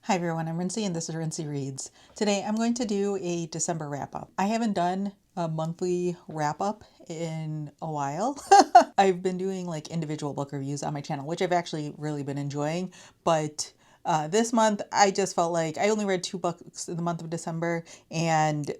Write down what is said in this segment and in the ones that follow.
Hi everyone, I'm Rincey and this is Rincey Reads. Today I'm going to do a December wrap-up. I haven't done a monthly wrap-up in a while. I've been doing like individual book reviews on my channel, which I've actually really been enjoying, but this month I just felt like I only read 2 books in the month of December, and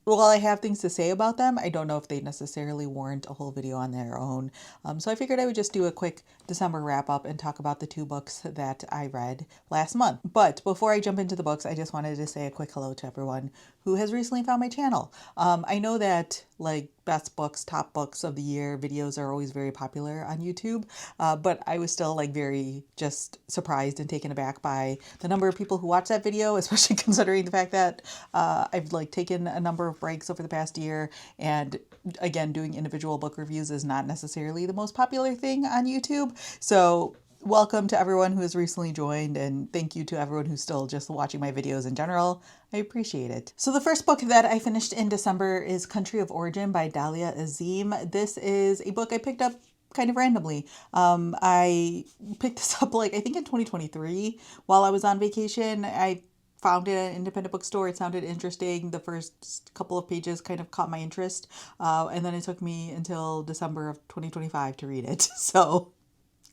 while I have things to say about them, I don't know if they necessarily warrant a whole video on their own. So I figured I would just do a quick December wrap up and talk about the 2 books that I read last month. But before I jump into the books, I just wanted to say a quick hello to everyone who has recently found my channel. I know that like best books, top books of the year videos are always very popular on YouTube, but I was still like very just surprised and taken aback by the number of people who watch that video, especially considering the fact that I've like taken a number of breaks over the past year, and again, doing individual book reviews is not necessarily the most popular thing on YouTube. So welcome to everyone who has recently joined, and thank you to everyone who's still just watching my videos in general. I appreciate it. So the first book that I finished in December is Country of Origin by Dalia Azim. This is a book I picked up kind of randomly. I picked this up like I think in 2023 while I was on vacation. I found it at an independent bookstore. It sounded interesting. The first couple of pages kind of caught my interest. And then it took me until December of 2025 to read it. So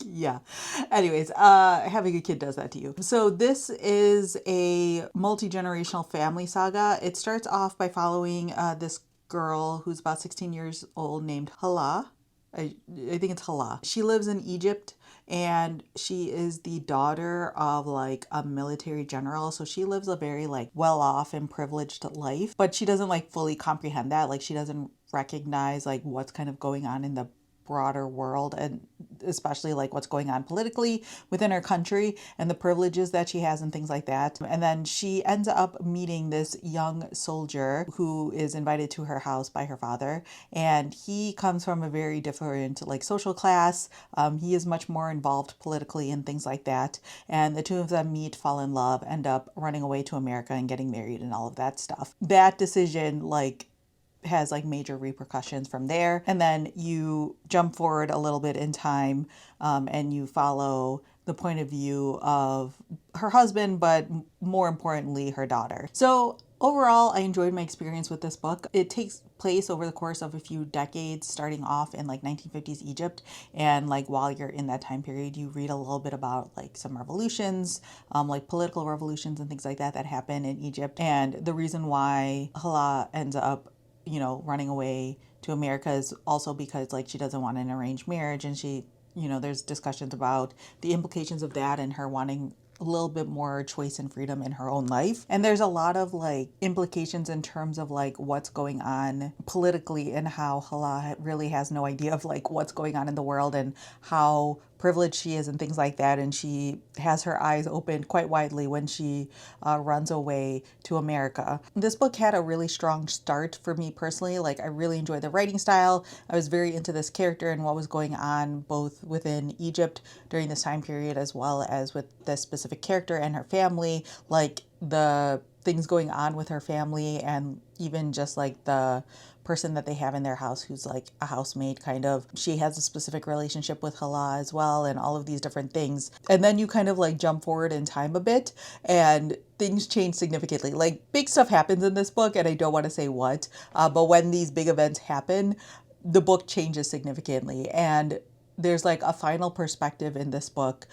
yeah. Anyways, having a kid does that to you. So this is a multi-generational family saga. It starts off by following this girl who's about 16 years old named Hala. I think it's Hala. She lives in Egypt, and she is the daughter of like a military general. So she lives a very like well-off and privileged life, but she doesn't like fully comprehend that. Like she doesn't recognize like what's kind of going on in the broader world, and especially like what's going on politically within her country and the privileges that she has and things like that. And then she ends up meeting this young soldier who is invited to her house by her father, and he comes from a very different like social class. He is much more involved politically and things like that, and the two of them meet, fall in love, end up running away to America and getting married and all of that stuff. That decision like has like major repercussions from there. And then you jump forward a little bit in time, and you follow the point of view of her husband, but more importantly, her daughter. So overall, I enjoyed my experience with this book. It takes place over the course of a few decades, starting off in like 1950s Egypt. And like while you're in that time period, you read a little bit about like some revolutions, like political revolutions and things like that that happen in Egypt. And the reason why Hala ends up running away to America is also because like she doesn't want an arranged marriage, and she, there's discussions about the implications of that and her wanting a little bit more choice and freedom in her own life. And there's a lot of like implications in terms of like what's going on politically, and how Hala really has no idea of like what's going on in the world and how privileged she is and things like that. And she has her eyes opened quite widely when she runs away to America. This book had a really strong start for me personally. Like I really enjoyed the writing style. I was very into this character and what was going on both within Egypt during this time period as well as with this specific character and her family. Like the things going on with her family, and even just like the person that they have in their house who's like a housemaid kind of. She has a specific relationship with Hala as well, and all of these different things. And then you kind of like jump forward in time a bit, and things change significantly. Like big stuff happens in this book, and I don't want to say what, but when these big events happen, the book changes significantly. And there's like a final perspective in this book,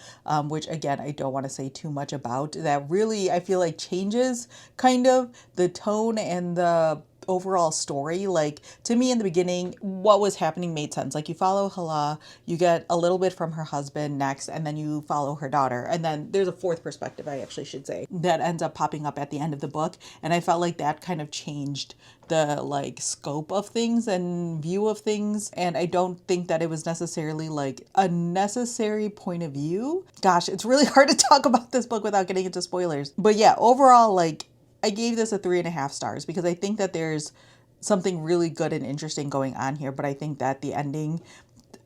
which again, I don't want to say too much about, that really I feel like changes kind of the tone and the overall story. Like to me in the beginning, what was happening made sense. Like you follow Hala, you get a little bit from her husband next, and then you follow her daughter. And then there's a fourth perspective, I actually should say, that ends up popping up at the end of the book. And I felt like that kind of changed the like scope of things and view of things. And I don't think that it was necessarily like a necessary point of view. Gosh, it's really hard to talk about this book without getting into spoilers. But yeah, overall, like I gave this a 3.5 stars because I think that there's something really good and interesting going on here. But I think that the ending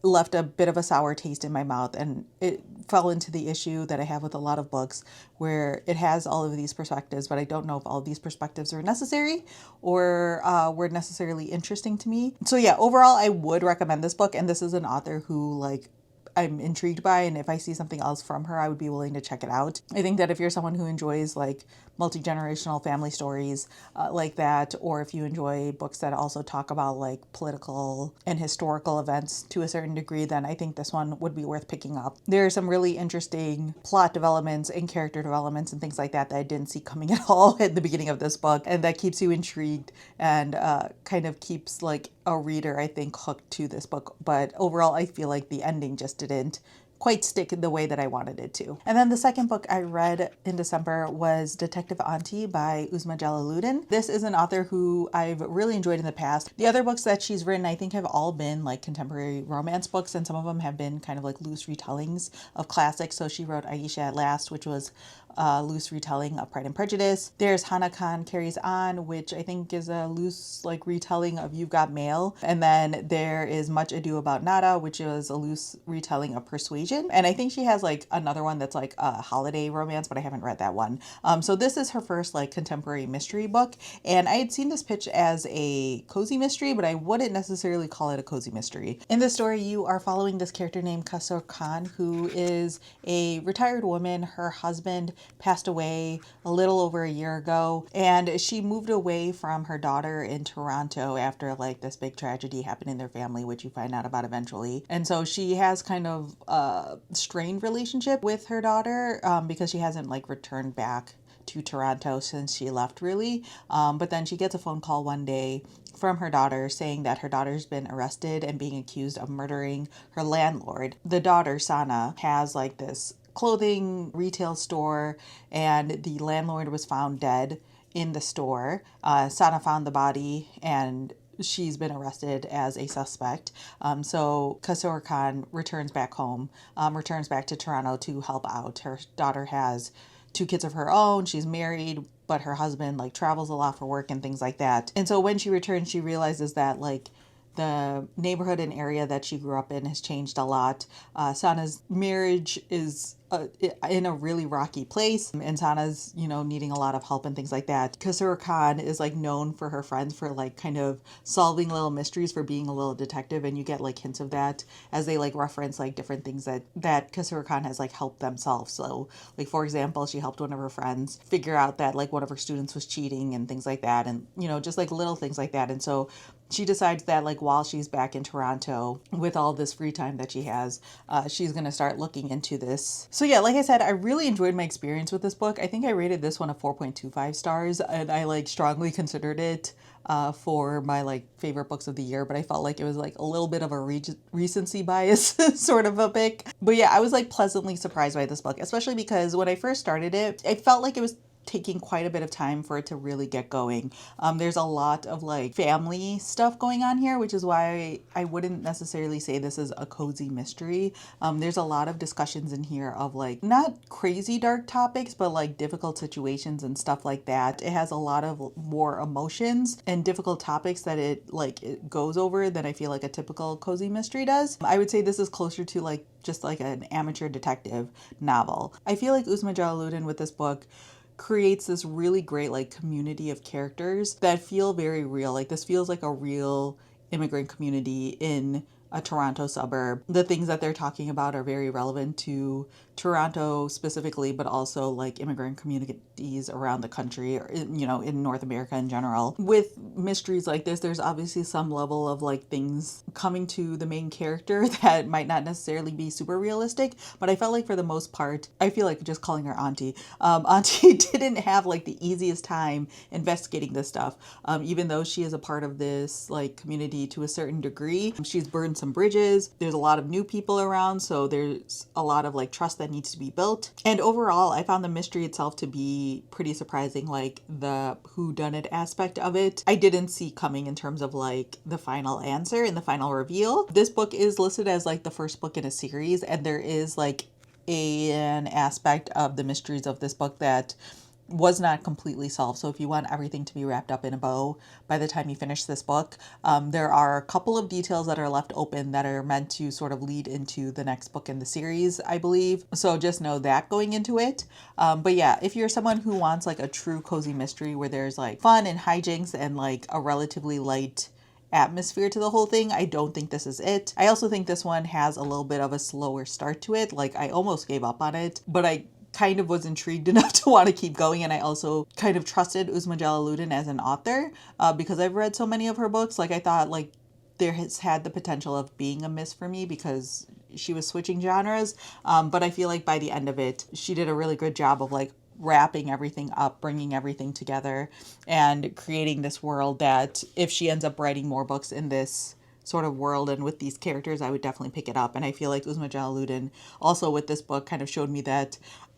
left a bit of a sour taste in my mouth, and it fell into the issue that I have with a lot of books where it has all of these perspectives, but I don't know if all of these perspectives are necessary or were necessarily interesting to me. So yeah, overall, I would recommend this book, and this is an author who like I'm intrigued by, and if I see something else from her, I would be willing to check it out. I think that if you're someone who enjoys like multi-generational family stories like that, or if you enjoy books that also talk about like political and historical events to a certain degree, then I think this one would be worth picking up. There are some really interesting plot developments and character developments and things like that I didn't see coming at all at the beginning of this book, and that keeps you intrigued and kind of keeps like a reader, I think, hooked to this book. But overall, I feel like the ending just didn't quite stick the way that I wanted it to. And then the second book I read in December was Detective Aunty by Uzma Jalaluddin. This is an author who I've really enjoyed in the past. The other books that she's written, I think, have all been like contemporary romance books, and some of them have been kind of like loose retellings of classics. So she wrote Aisha at Last, which was loose retelling of Pride and Prejudice. There's Hana Khan Carries On, which I think is a loose like retelling of You've Got Mail. And then there is Much Ado About Nada, which is a loose retelling of Persuasion. And I think she has like another one that's like a holiday romance, but I haven't read that one. So this is her first like contemporary mystery book. And I had seen this pitch as a cozy mystery, but I wouldn't necessarily call it a cozy mystery. In this story, you are following this character named Kasur Khan, who is a retired woman. Her husband passed away a little over a year ago, and she moved away from her daughter in Toronto after like this big tragedy happened in their family, which you find out about eventually. And so she has kind of a strained relationship with her daughter because she hasn't like returned back to Toronto since she left, really. But then she gets a phone call one day from her daughter saying that her daughter's been arrested and being accused of murdering her landlord. The daughter, Sana, has like this clothing retail store, and the landlord was found dead in the store. Sana found the body, and she's been arrested as a suspect. So Kasur Khan returns back home, returns back to Toronto to help out. Her daughter has 2 kids of her own. She's married, but her husband like travels a lot for work and things like that. And so when she returns, she realizes that like the neighborhood and area that she grew up in has changed a lot. Sana's marriage is in a really rocky place, and Sana's, needing a lot of help and things like that. Kasur Khan is like known for her friends for like kind of solving little mysteries, for being a little detective, and you get like hints of that as they like reference like different things that Kasur Khan has like helped themselves. So like, for example, she helped one of her friends figure out that like one of her students was cheating and things like that, and just like little things like that. And so she decides that like while she's back in Toronto with all this free time that she has, she's going to start looking into this. So yeah, like I said, I really enjoyed my experience with this book. I think I rated this one a 4.25 stars, and I like strongly considered it for my like favorite books of the year, but I felt like it was like a little bit of a recency bias sort of a pick. But yeah, I was like pleasantly surprised by this book, especially because when I first started it, I felt like it was taking quite a bit of time for it to really get going. There's a lot of like family stuff going on here, which is why I wouldn't necessarily say this is a cozy mystery. There's a lot of discussions in here of like not crazy dark topics, but like difficult situations and stuff like that. It has a lot of more emotions and difficult topics that it goes over than I feel like a typical cozy mystery does. I would say this is closer to like just like an amateur detective novel. I feel like Uzma Jalaluddin with this book creates this really great like community of characters that feel very real. Like this feels like a real immigrant community in a Toronto suburb. The things that they're talking about are very relevant to Toronto specifically, but also like immigrant communities around the country, or in North America in general. With mysteries like this, there's obviously some level of like things coming to the main character that might not necessarily be super realistic, but I felt like for the most part, I feel like just calling her Aunty. Aunty didn't have like the easiest time investigating this stuff, even though she is a part of this like community to a certain degree. She's burned some bridges. There's a lot of new people around, so there's a lot of like trust that needs to be built. And overall, I found the mystery itself to be pretty surprising, like the whodunit aspect of it I didn't see coming in terms of like the final answer and the final reveal. This book is listed as like the first book in a series, and there is like an aspect of the mysteries of this book that was not completely solved. So if you want everything to be wrapped up in a bow by the time you finish this book, there are a couple of details that are left open that are meant to sort of lead into the next book in the series, I believe. So just know that going into it. But yeah, if you're someone who wants like a true cozy mystery where there's like fun and hijinks and like a relatively light atmosphere to the whole thing. I don't think this is it. I also think this one has a little bit of a slower start to it. Like, I almost gave up on it, but I kind of was intrigued enough to want to keep going, and I also kind of trusted Uzma Jalaluddin as an author because I've read so many of her books. Like, I thought, like, there has had the potential of being a miss for me because she was switching genres, but I feel like by the end of it, she did a really good job of like wrapping everything up, bringing everything together, and creating this world that if she ends up writing more books in this sort of world and with these characters, I would definitely pick it up. And I feel like Uzma Jalaluddin also with this book kind of showed me that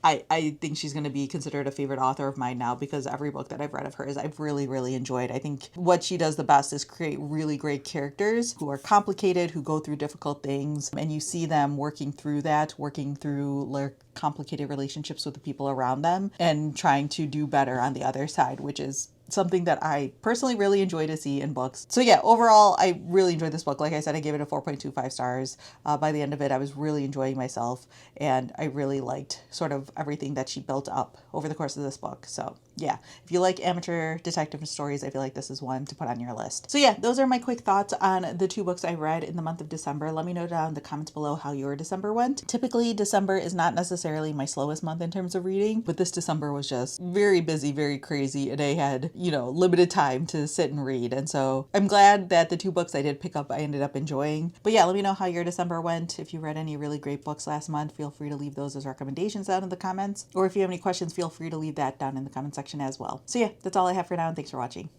I think she's going to be considered a favorite author of mine now because every book that I've read of hers, I've really, really enjoyed. I think what she does the best is create really great characters who are complicated, who go through difficult things, and you see them working through that, working through their complicated relationships with the people around them and trying to do better on the other side, which is something that I personally really enjoy to see in books. So yeah, overall, I really enjoyed this book. Like I said, I gave it a 4.25 stars. By the end of it, I was really enjoying myself, and I really liked sort of everything that she built up over the course of this book. So yeah, if you like amateur detective stories, I feel like this is one to put on your list. So yeah, those are my quick thoughts on the 2 books I read in the month of December. Let me know down in the comments below how your December went. Typically, December is not necessarily my slowest month in terms of reading, but this December was just very busy, very crazy, and I had, limited time to sit and read. And so I'm glad that the 2 books I did pick up, I ended up enjoying. But yeah, let me know how your December went. If you read any really great books last month, feel free to leave those as recommendations down in the comments. Or if you have any questions, feel free to leave that down in the comment section as well. So yeah, that's all I have for now, and thanks for watching.